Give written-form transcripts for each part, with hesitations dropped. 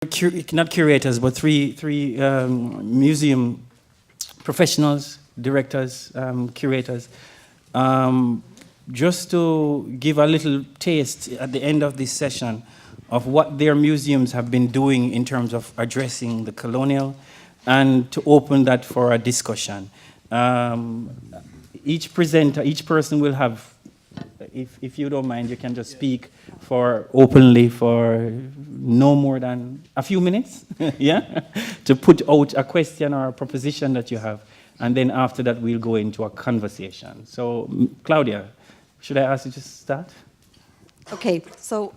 not curators, but three museum professionals, directors, curators, just to give a little taste at the end of this session of what their museums have been doing in terms of addressing the colonial, and to open that for a discussion. Each presenter, each person will have, if you don't mind, you can just speak for openly for no more than a few minutes, yeah, to put out a question or a proposition that you have, and then after that we'll go into a conversation. So, Claudia, should I ask you to start? Okay, so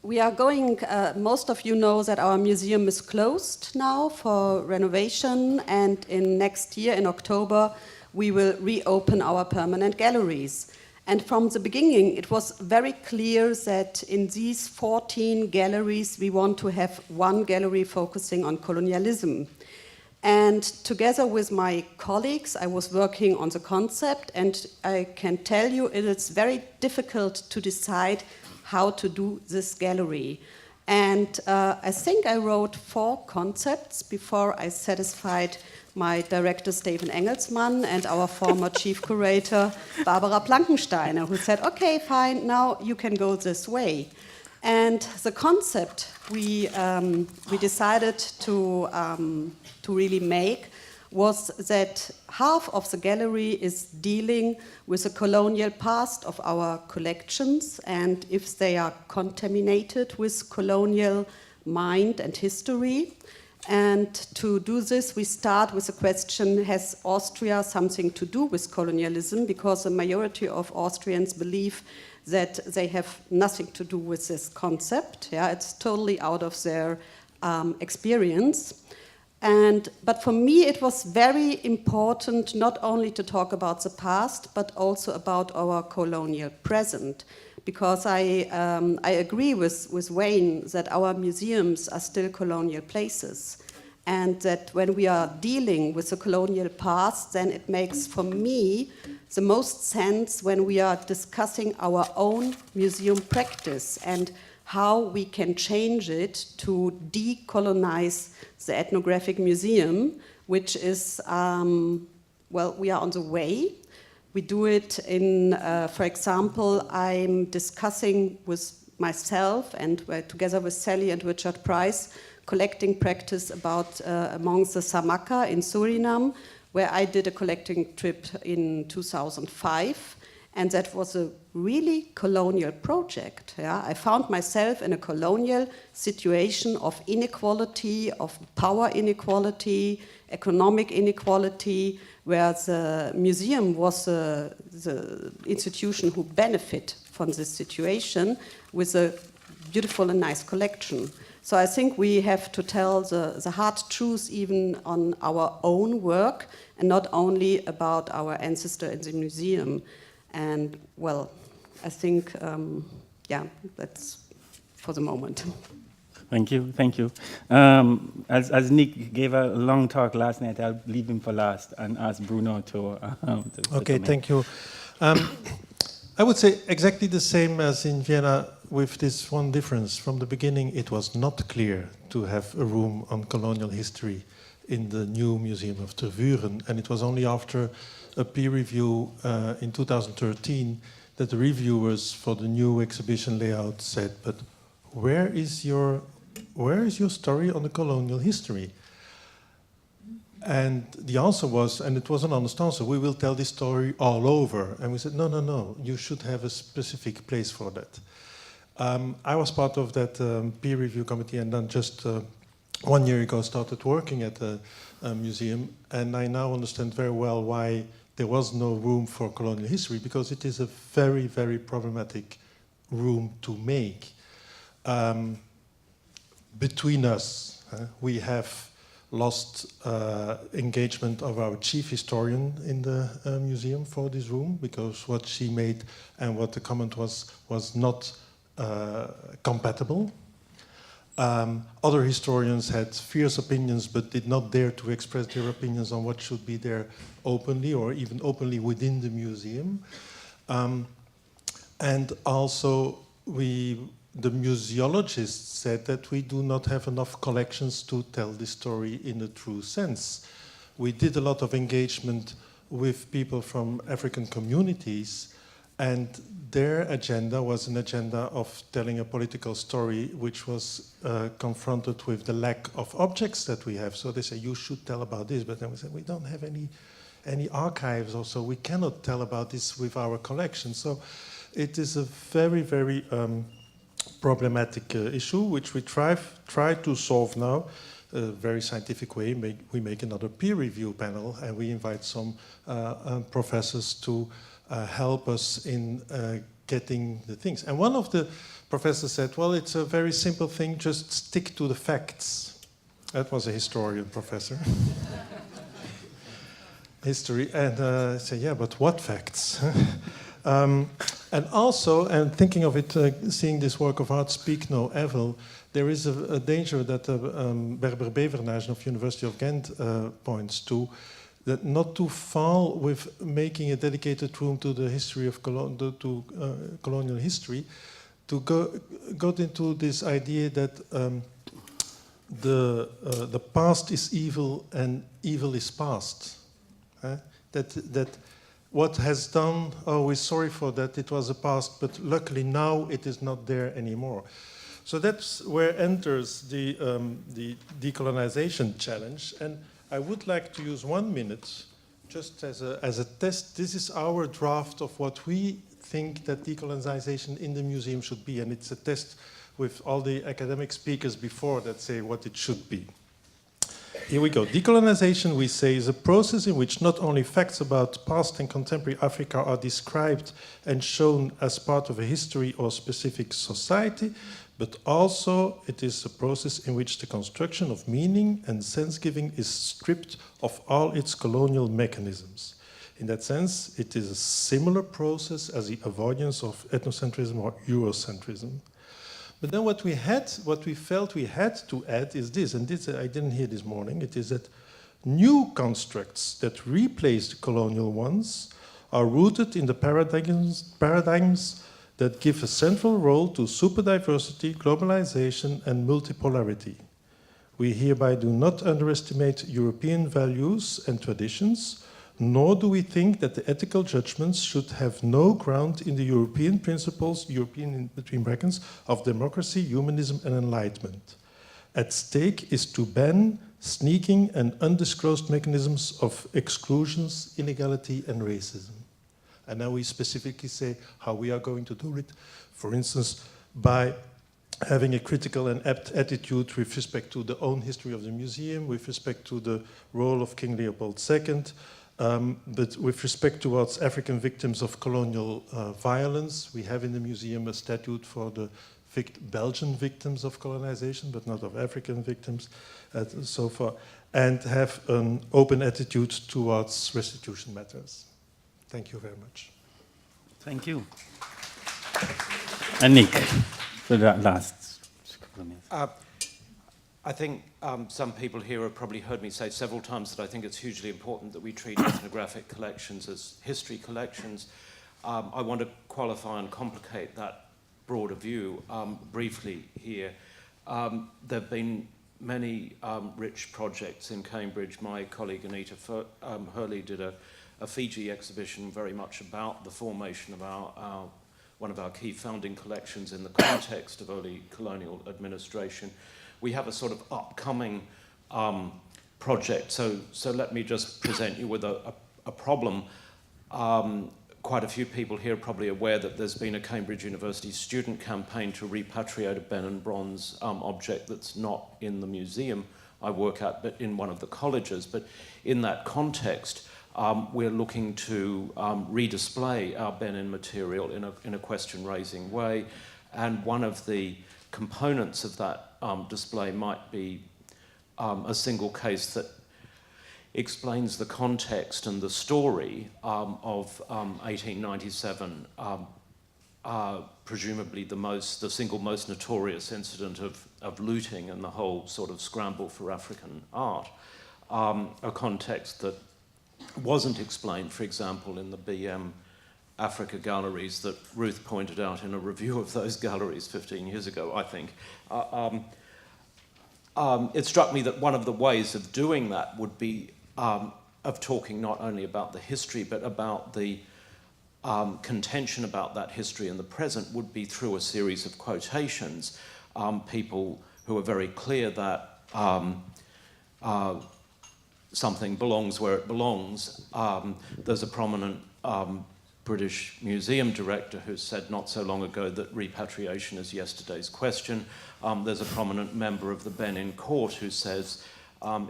we are going, most of you know that our museum is closed now for renovation, and in next year, in October, we will reopen our permanent galleries. And from the beginning, it was very clear that in these 14 galleries, we want to have one gallery focusing on colonialism. And together with my colleagues, I was working on the concept, and I can tell you it is very difficult to decide how to do this gallery. And I think I wrote 4 concepts before I satisfied my director, Steven Engelsmann, and our former chief curator, Barbara Plankensteiner, who said, okay, fine, now you can go this way. And the concept we decided to really make was that half of the gallery is dealing with the colonial past of our collections, and if they are contaminated with colonial mind and history. And to do this, we start with the question, has Austria something to do with colonialism? Because the majority of Austrians believe that they have nothing to do with this concept. Yeah, it's totally out of their experience. But for me, it was very important not only to talk about the past, but also about our colonial present. Because I agree with Wayne that our museums are still colonial places, and that when we are dealing with the colonial past, then it makes, for me, the most sense when we are discussing our own museum practice and how we can change it to decolonize the ethnographic museum, which is, well, we are on the way. We do it in, for example, I'm discussing with myself and together with Sally and Richard Price, collecting practice about amongst the Samaka in Suriname, where I did a collecting trip in 2005. And that was a really colonial project. Yeah? I found myself in a colonial situation of inequality, of power inequality, economic inequality, where the museum was the institution who benefit from this situation with a beautiful and nice collection. So I think we have to tell the hard truth even on our own work and not only about our ancestor in the museum. And well, I think, yeah, that's for the moment. Thank you, thank you. As Nick gave a long talk last night, I'll leave him for last and ask Bruno to okay, thank you. I would say exactly the same as in Vienna, with this one difference. From the beginning, it was not clear to have a room on colonial history in the new Museum of Tervuren, and it was only after a peer review in 2013 that the reviewers for the new exhibition layout said, but where is your story on the colonial history? And the answer was, and it was an honest answer, we will tell this story all over. And we said, no, no, no, you should have a specific place for that. I was part of that peer review committee, and then just 1 year ago started working at the museum, and I now understand very well why there was no room for colonial history, because it is a very, very problematic room to make. Between us, we have lost engagement of our chief historian in the museum for this room, because what she made and what the comment was not compatible. Other historians had fierce opinions but did not dare to express their opinions on what should be there openly, or even openly within the museum. And also we the museologists said that we do not have enough collections to tell this story in a true sense. We did a lot of engagement with people from African communities, and their agenda was an agenda of telling a political story which was confronted with the lack of objects that we have. So they say, you should tell about this, but then we said, we don't have any archives, or so we cannot tell about this with our collection. So it is a very, very problematic issue, which we try to solve now. A very scientific way. We make another peer review panel, and we invite some professors to help us in getting the things. And one of the professors said, well, it's a very simple thing, just stick to the facts. That was a historian professor. History. And I said, yeah, but what facts? And also, and thinking of it, seeing this work of art, Speak No Evil, there is a danger that Verbergt of University of Ghent points to, that not to fall with making a dedicated room to the history of colonial history, to go into this idea that the past is evil and evil is past. That what has done, oh, we're sorry for that, it was a past, but luckily now it is not there anymore. So that's where enters the decolonization challenge. And I would like to use 1 minute just as a test. This is our draft of what we think that decolonization in the museum should be. And it's a test with all the academic speakers before that say what it should be. Here we go. Decolonization, we say, is a process in which not only facts about past and contemporary Africa are described and shown as part of a history or specific society, but also it is a process in which the construction of meaning and sense-giving is stripped of all its colonial mechanisms. In that sense, it is a similar process as the avoidance of ethnocentrism or Eurocentrism. But then what we felt we had to add is this, and this I didn't hear this morning, it is that new constructs that replace the colonial ones are rooted in the paradigms that give a central role to superdiversity, globalization, and multipolarity. We hereby do not underestimate European values and traditions, nor do we think that the ethical judgments should have no ground in the European principles, European in between brackets, of democracy, humanism, and enlightenment. At stake is to ban sneaking and undisclosed mechanisms of exclusions, inequality, and racism. And now we specifically say how we are going to do it. For instance, by having a critical and apt attitude with respect to the own history of the museum, with respect to the role of King Leopold II, but with respect towards African victims of colonial violence. We have in the museum a statute for the Belgian victims of colonization, but not of African victims, so far, and have an open attitude towards restitution matters. Thank you very much. Thank you. And Nick, for that last couple of minutes. I think some people here have probably heard me say several times that I think it's hugely important that we treat ethnographic collections as history collections. I want to qualify and complicate that broader view briefly here. There have been many rich projects in Cambridge. My colleague Anita Hurley did a Fiji exhibition very much about the formation of one of our key founding collections in the context of early colonial administration. We have a sort of upcoming project, so let me just present you with a problem. Quite a few people here are probably aware that there's been a Cambridge University student campaign to repatriate a Benin bronze object that's not in the museum I work at, but in one of the colleges. But in that context, we're looking to redisplay our Benin material in a question-raising way, and one of the components of that display might be a single case that explains the context and the story of 1897, presumably the single most notorious incident of looting and the whole sort of scramble for African art, a context that wasn't explained, for example, in the BM Africa galleries that Ruth pointed out in a review of those galleries 15 years ago, I think. It struck me that one of the ways of doing that would be of talking not only about the history, but about the contention about that history in the present would be through a series of quotations. People who are very clear that something belongs where it belongs. There's a prominent British museum director who said not so long ago that repatriation is yesterday's question. There's a prominent member of the Benin court who says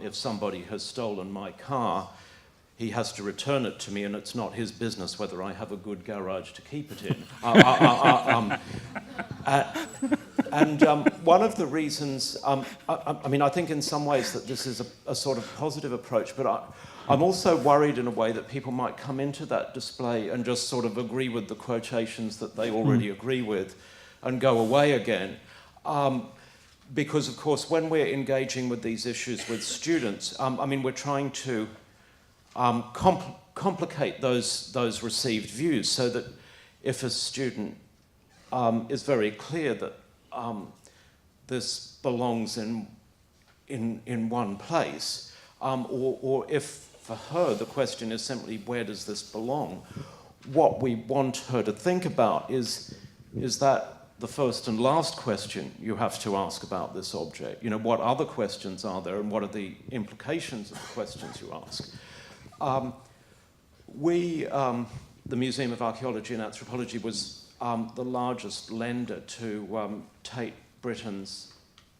if somebody has stolen my car, he has to return it to me, and it's not his business whether I have a good garage to keep it in. And one of the reasons, I mean, I think in some ways that this is a sort of positive approach, but I'm also worried in a way that people might come into that display and just sort of agree with the quotations that they already agree with and go away again. Because, of course, when we're engaging with these issues with students, I mean, we're trying to complicate those received views so that if a student is very clear that this belongs in one place, or if for her the question is simply where does this belong, what we want her to think about is that the first and last question you have to ask about this object. You know, what other questions are there and what are the implications of the questions you ask? The Museum of Archaeology and Anthropology was the largest lender to Tate Britain's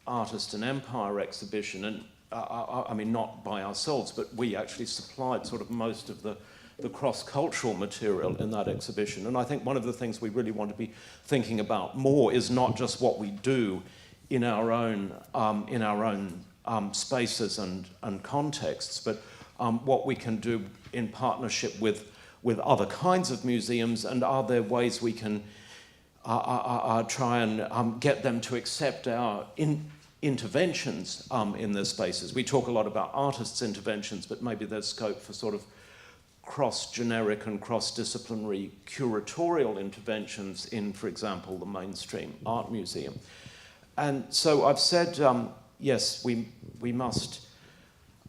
Artist and Empire exhibition, and I mean, not by ourselves, but we actually supplied sort of most of the cross-cultural material in that exhibition. And I think one of the things we really want to be thinking about more is not just what we do in our own spaces and contexts, but what we can do in partnership with other kinds of museums, and are there ways we can try and get them to accept our interventions in their spaces. We talk a lot about artists' interventions, but maybe there's scope for sort of cross-generic and cross-disciplinary curatorial interventions in, for example, the mainstream art museum. And so I've said, yes, we must.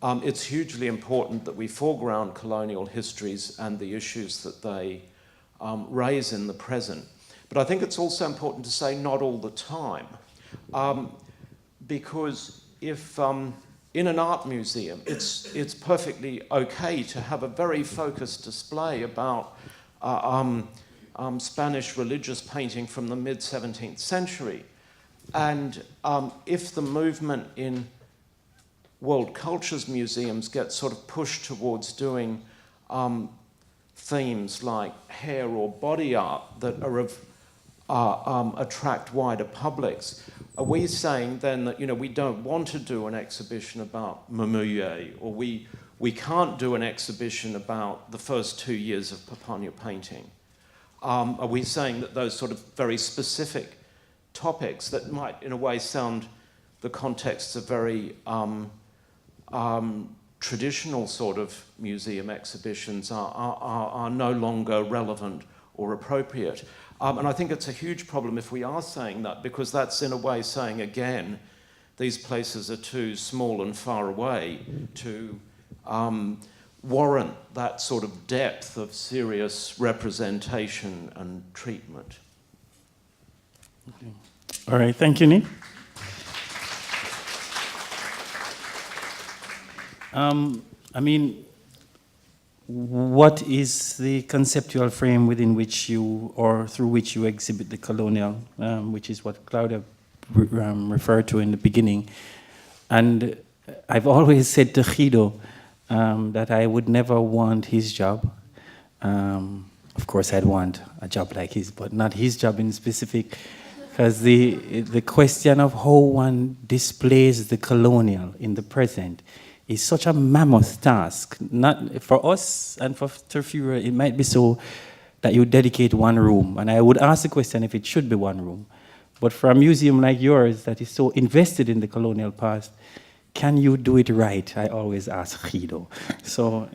It's hugely important that we foreground colonial histories and the issues that they raise in the present. But I think it's also important to say not all the time. Because if in an art museum, it's perfectly okay to have a very focused display about Spanish religious painting from the mid-17th century. And if the movement in world cultures museums gets sort of pushed towards doing themes like hair or body art that are of attract wider publics, are we saying then that, you know, we don't want to do an exhibition about Memoyer, or we can't do an exhibition about the first 2 years of Papunya painting? Are we saying that those sort of very specific topics that might in a way sound the contexts of very traditional sort of museum exhibitions are no longer relevant or appropriate? And I think it's a huge problem if we are saying that, because that's in a way saying, again, these places are too small and far away to warrant that sort of depth of serious representation and treatment. Okay. All right, thank you, Nick. I mean, what is the conceptual frame within which you, or through which you exhibit the colonial, which is what Claudia referred to in the beginning? And I've always said to Guido that I would never want his job. Of course, I'd want a job like his, but not his job in specific, because the question of how one displays the colonial in the present is such a mammoth task. Not for us and for Tervuren, it might be so that you dedicate one room. And I would ask the question if it should be one room. But for a museum like yours that is so invested in the colonial past, can you do it right? I always ask Guido. So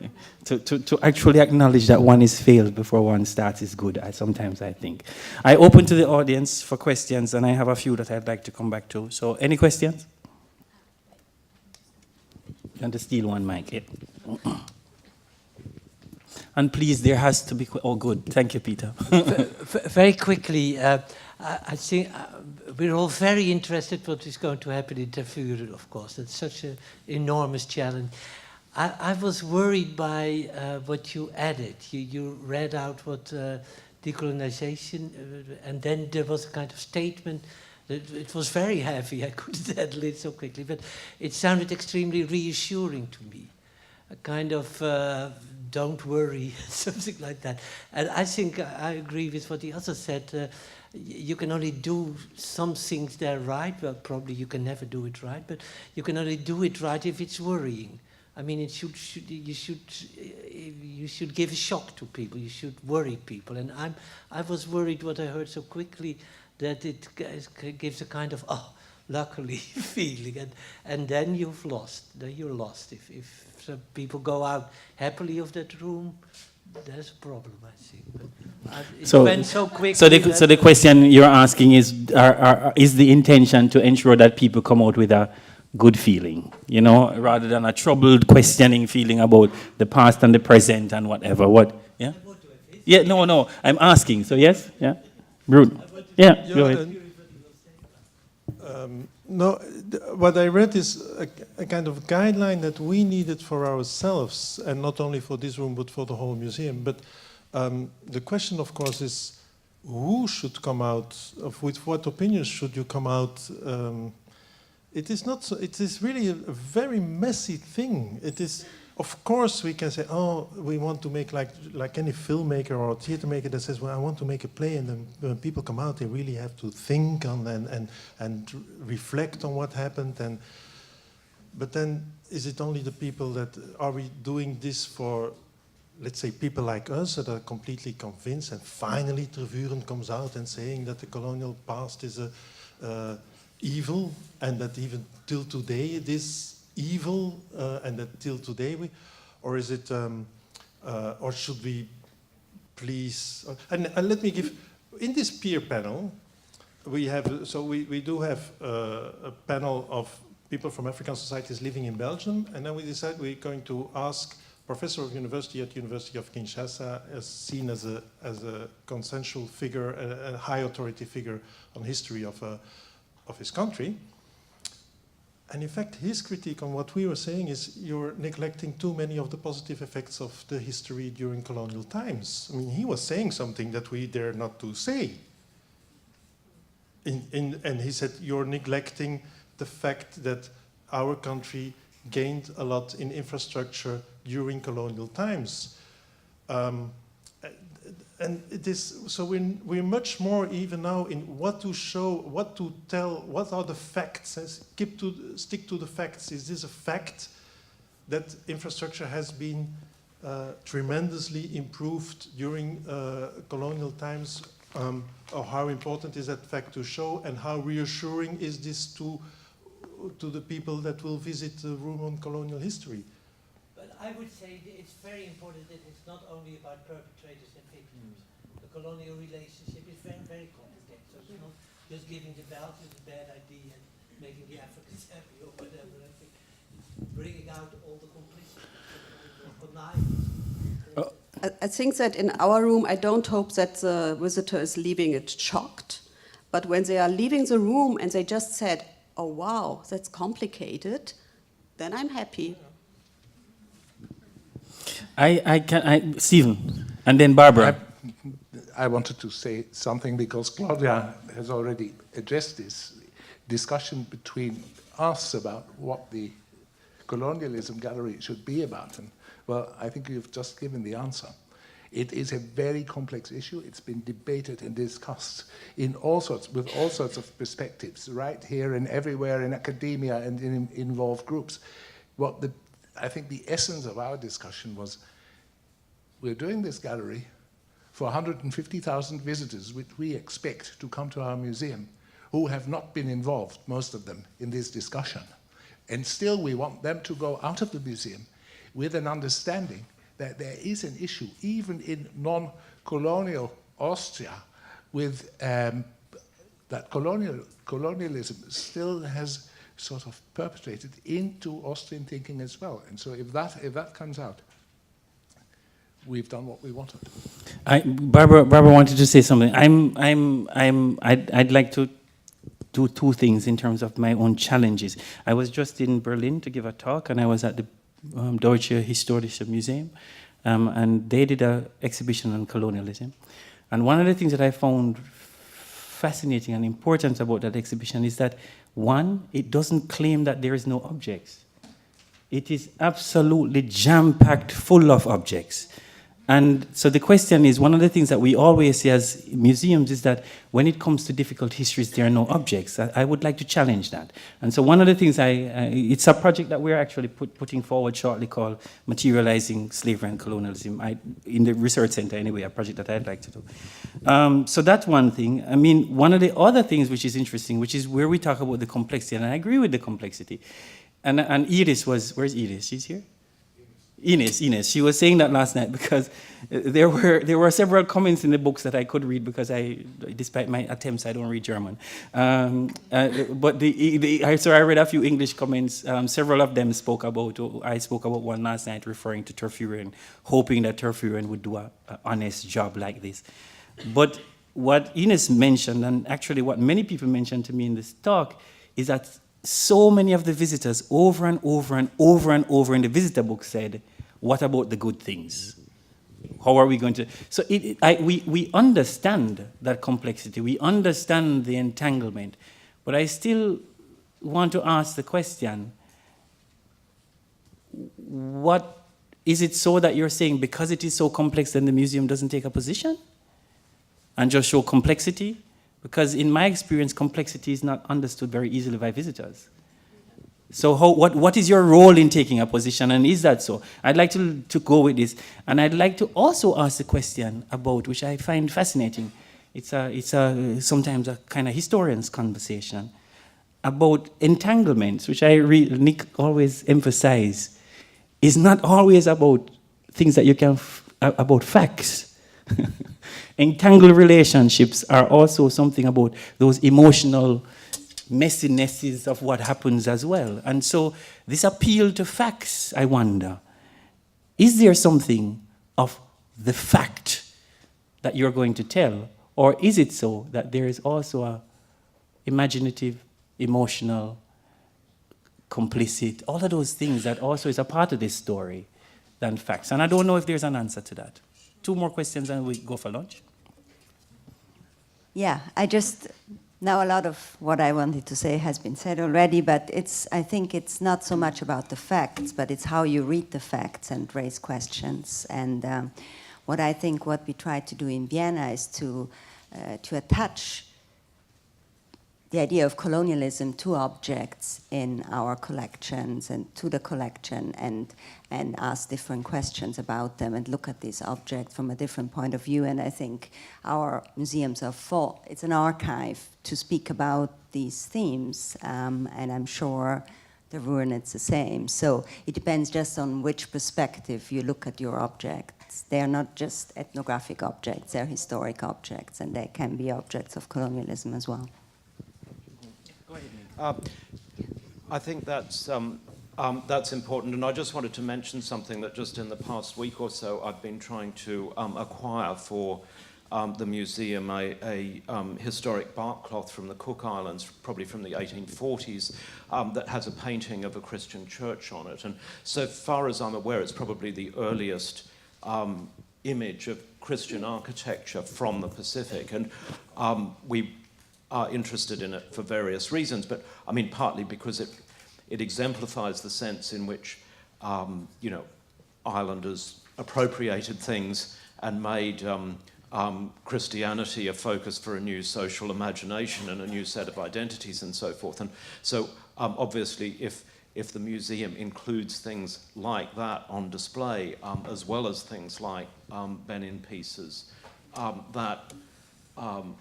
to actually acknowledge that one is failed before one starts is good, sometimes I think. I open to the audience for questions, and I have a few that I'd like to come back to. So any questions? And to steal one mic. Yeah. And please, there has to be... Oh, good. Thank you, Peter. Very quickly, I think we're all very interested what is going to happen in Tervuren, of course. It's such an enormous challenge. I was worried by what you added. You read out what decolonization, and then there was a kind of statement. It was very heavy. I couldn't handle it so quickly, but it sounded extremely reassuring to me. A kind of don't worry, something like that. And I think I agree with what the other said. You can only do some things there right. Well, probably you can never do it right, but you can only do it right if it's worrying. I mean, you should give a shock to people. You should worry people. And I was worried what I heard so quickly that it gives a kind of luckily feeling, and then you've lost. Then you're lost. If some people go out happily of that room, there's a problem, I think. But it went so quickly. So the question you're asking is the intention to ensure that people come out with a good feeling, you know, rather than a troubled, questioning feeling about the past and the present and whatever. What? Yeah. Yeah. No. I'm asking. So yes. Yeah. Bruno. Yeah. Go ahead. No, what I read is a kind of guideline that we needed for ourselves, and not only for this room, but for the whole museum. But the question, of course, is who should come out, with what opinions should you come out? It is not so, it is really a very messy thing. It is, of course, we can say, oh, we want to make like any filmmaker or theater maker that says, well, I want to make a play, and then when people come out, they really have to think on and reflect on what happened. But then, is it only the people that, are we doing this for, let's say, people like us that are completely convinced, and finally Tervuren comes out and saying that the colonial past is evil, and that even till today it is evil, and that till today or is it, or should we please, and let me give, in this peer panel, we have, so we do have a panel of people from African societies living in Belgium, and then we decided we're going to ask professor of university at University of Kinshasa, as seen as a consensual figure, a high authority figure on history of his country. And in fact, his critique on what we were saying is you're neglecting too many of the positive effects of the history during colonial times. I mean, he was saying something that we dare not to say. And he said, you're neglecting the fact that our country gained a lot in infrastructure during colonial times. And it is, so we're much more even now in what to show, what to tell, what are the facts. Stick to the facts. Is this a fact that infrastructure has been tremendously improved during colonial times? Or how important is that fact to show, and how reassuring is this to the people that will visit the room on colonial history? But I would say it's very important that it's not only about perpetrators and victims. The colonial relationship is very, very complicated. So it's not just giving the Belgians a bad idea and making the Africans happy or whatever. I think it's bringing out all the complexity and connivance. I think that in our room, I don't hope that the visitor is leaving it shocked. But when they are leaving the room and they just said, oh, wow, that's complicated, then I'm happy. Stephen, and then Barbara. I wanted to say something because Claudia has already addressed this discussion between us about what the colonialism gallery should be about. And well, I think you've just given the answer. It is a very complex issue. It's been debated and discussed in with all sorts of perspectives, right here and everywhere in academia and in involved groups. I think the essence of our discussion was, we're doing this gallery for 150,000 visitors, which we expect to come to our museum, who have not been involved, most of them, in this discussion. And still we want them to go out of the museum with an understanding that there is an issue, even in non-colonial Austria, with that colonialism still has sort of perpetrated into Austrian thinking as well. And so if that comes out, we've done what we wanted. Barbara wanted to say something. I'd like to do two things in terms of my own challenges. I was just in Berlin to give a talk, and I was at the Deutsche Historische Museum, and they did an exhibition on colonialism. And one of the things that I found fascinating and important about that exhibition is that, one, it doesn't claim that there is no objects. It is absolutely jam-packed full of objects. And so the question is, one of the things that we always see as museums is that when it comes to difficult histories, there are no objects. I would like to challenge that. And so one of the things it's a project that we're actually putting forward shortly called Materializing Slavery and Colonialism, in the Research Center anyway, a project that I'd like to do. So that's one thing. I mean, one of the other things which is interesting, which is where we talk about the complexity, and I agree with the complexity. And Iris where's Iris? She's here? Ines, she was saying that last night because there were several comments in the books that I could read because despite my attempts, I don't read German. But so I read a few English comments. Several of them I spoke about one last night referring to Tervuren, hoping that Tervuren would do an honest job like this. But what Ines mentioned, and actually what many people mentioned to me in this talk, is that so many of the visitors over and over and over and over in the visitor book said, what about the good things? How are we going to... So we understand that complexity, we understand the entanglement, but I still want to ask the question, what is it so that you're saying because it is so complex then the museum doesn't take a position and just show complexity? Because in my experience, complexity is not understood very easily by visitors. So what is your role in taking a position, and is that so? I'd like to go with this. And I'd like to also ask the question about, which I find fascinating, it's sometimes a kind of historian's conversation, about entanglements, which Nick always emphasize, is not always about things that you can, about facts. Entangled relationships are also something about those emotional messinesses of what happens as well. And so this appeal to facts, I wonder, is there something of the fact that you're going to tell? Or is it so that there is also a imaginative, emotional, complicit, all of those things that also is a part of this story than facts? And I don't know if there's an answer to that. Two more questions and we go for lunch. Yeah, now a lot of what I wanted to say has been said already, but I think it's not so much about the facts, but it's how you read the facts and raise questions. And what we try to do in Vienna is to attach the idea of colonialism to objects in our collections and to the collection and ask different questions about them and look at these objects from a different point of view. And I think our museums are full. It's an archive to speak about these themes, and I'm sure Tervuren it's the same. So it depends just on which perspective you look at your objects. They are not just ethnographic objects, they're historic objects, and they can be objects of colonialism as well. I think that's important, and I just wanted to mention something that just in the past week or so I've been trying to acquire for the museum, a historic bark cloth from the Cook Islands, probably from the 1840s, that has a painting of a Christian church on it. And so far as I'm aware, it's probably the earliest image of Christian architecture from the Pacific. And we are interested in it for various reasons, but I mean partly because it exemplifies the sense in which islanders appropriated things and made Christianity a focus for a new social imagination and a new set of identities and so forth. And so obviously if the museum includes things like that on display, as well as things like Benin pieces, that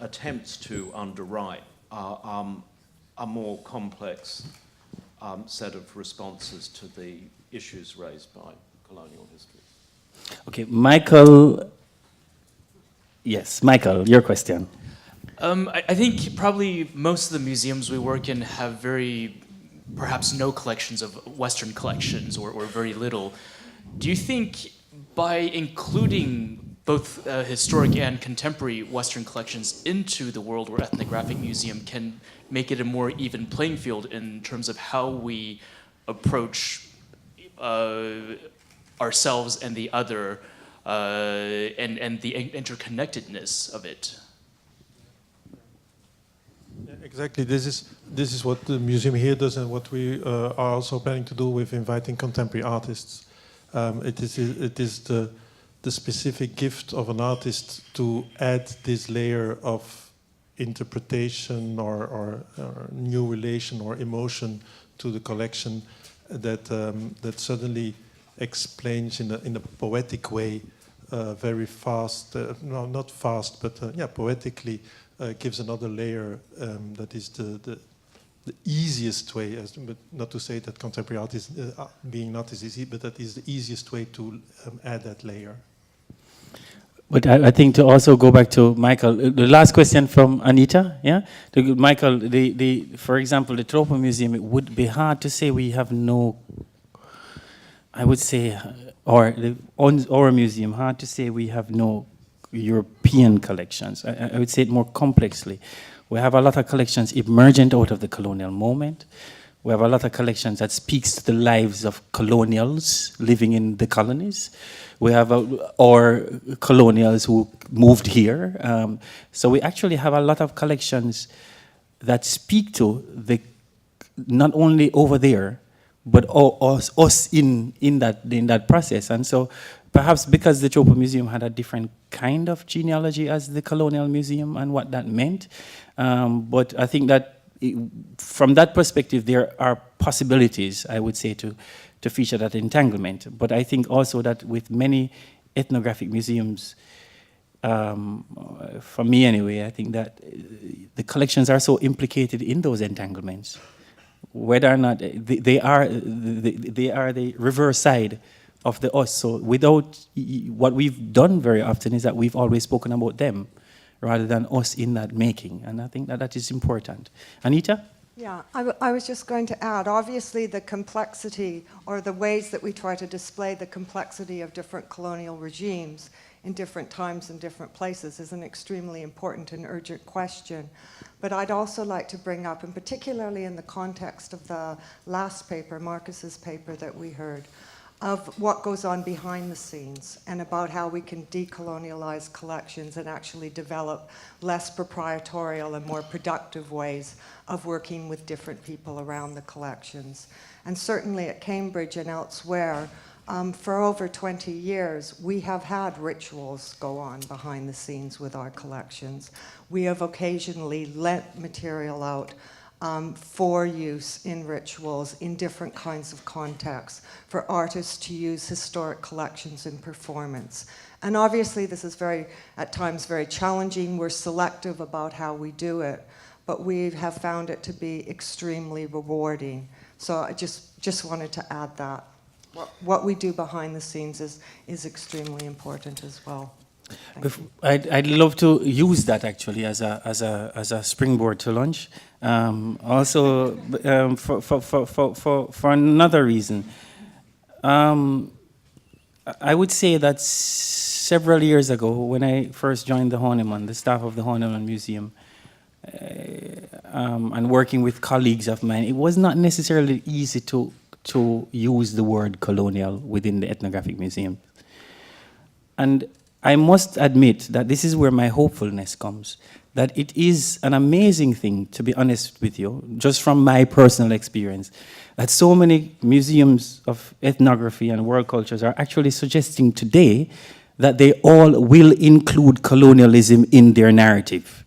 attempts to underwrite a more complex set of responses to the issues raised by colonial histories. Okay, Michael. Yes, Michael, your question. I think probably most of the museums we work in have perhaps no collections of Western collections or very little. Do you think by including both historic and contemporary Western collections into the World War Ethnographic Museum can make it a more even playing field in terms of how we approach ourselves and the other and the interconnectedness of it? Exactly. This is what the museum here does, and what we are also planning to do with inviting contemporary artists. It is the specific gift of an artist to add this layer of interpretation or new relation or emotion to the collection that suddenly explains in a poetic way, very fast. No, not fast, but poetically. Gives another layer that is the easiest way, but not to say that contemporary art is being not as easy, but that is the easiest way to add that layer. But I think to also go back to Michael, the last question from Anita, yeah? Michael, for example, the Tropen Museum, it would be hard to say we have no, I would say, our museum, hard to say we have no European collections. I would say it more complexly. We have a lot of collections emergent out of the colonial moment. We have a lot of collections that speaks to the lives of colonials living in the colonies. We have our colonials who moved here. So we actually have a lot of collections that speak to not only over there, but us in that process. And so perhaps because the Tropen Museum had a different kind of genealogy as the Colonial Museum and what that meant. But I think that from that perspective, there are possibilities, I would say, to feature that entanglement. But I think also that with many ethnographic museums, for me anyway, I think that the collections are so implicated in those entanglements, whether or not they are the reverse side of the us. So without, what we've done very often is that we've always spoken about them rather than us in that making. And I think that is important. Anita? Yeah, I was just going to add, obviously the complexity or the ways that we try to display the complexity of different colonial regimes in different times and different places is an extremely important and urgent question. But I'd also like to bring up, and particularly in the context of the last paper, Marcus's paper that we heard, of what goes on behind the scenes and about how we can decolonialize collections and actually develop less proprietorial and more productive ways of working with different people around the collections. And certainly at Cambridge and elsewhere, for over 20 years, we have had rituals go on behind the scenes with our collections. We have occasionally lent material out for use in rituals in different kinds of contexts for artists to use historic collections in performance. And obviously this is at times very challenging. We're selective about how we do it, but we have found it to be extremely rewarding. So I just wanted to add that. What we do behind the scenes is extremely important as well. I'd love to use that actually as a springboard to lunch. Also, for another reason, I would say that several years ago, when I first joined the Horniman, the staff of the Horniman Museum, and working with colleagues of mine, it was not necessarily easy to use the word colonial within the ethnographic museum. And I must admit that this is where my hopefulness comes, that it is an amazing thing, to be honest with you, just from my personal experience, that so many museums of ethnography and world cultures are actually suggesting today that they all will include colonialism in their narrative,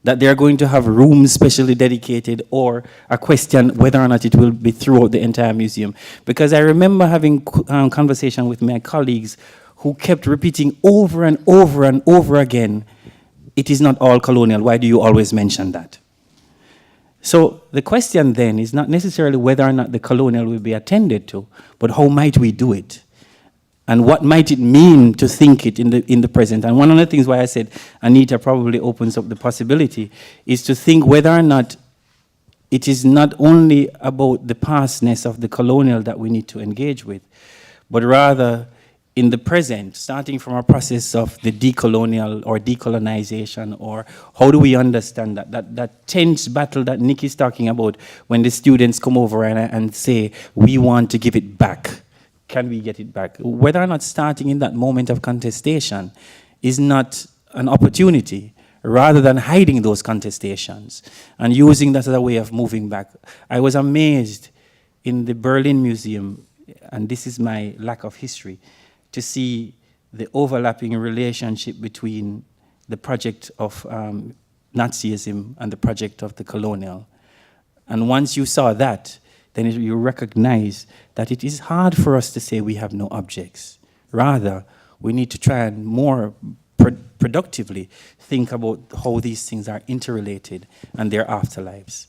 that they're going to have rooms specially dedicated or a question whether or not it will be throughout the entire museum. Because I remember having conversation with my colleagues who kept repeating over and over and over again, it is not all colonial, why do you always mention that? So the question then is not necessarily whether or not the colonial will be attended to, but how might we do it? And what might it mean to think it in the present? And one of the things why I said Anita probably opens up the possibility is to think whether or not it is not only about the pastness of the colonial that we need to engage with, but rather in the present, starting from a process of the decolonial or decolonization, or how do we understand that tense battle that Nick is talking about when the students come over and say, we want to give it back. Can we get it back? Whether or not starting in that moment of contestation is not an opportunity, rather than hiding those contestations and using that as a way of moving back. I was amazed in the Berlin Museum, and this is my lack of history, to see the overlapping relationship between the project of Nazism and the project of the colonial. And once you saw that, then you recognize that it is hard for us to say we have no objects. Rather, we need to try and more productively think about how these things are interrelated and their afterlives.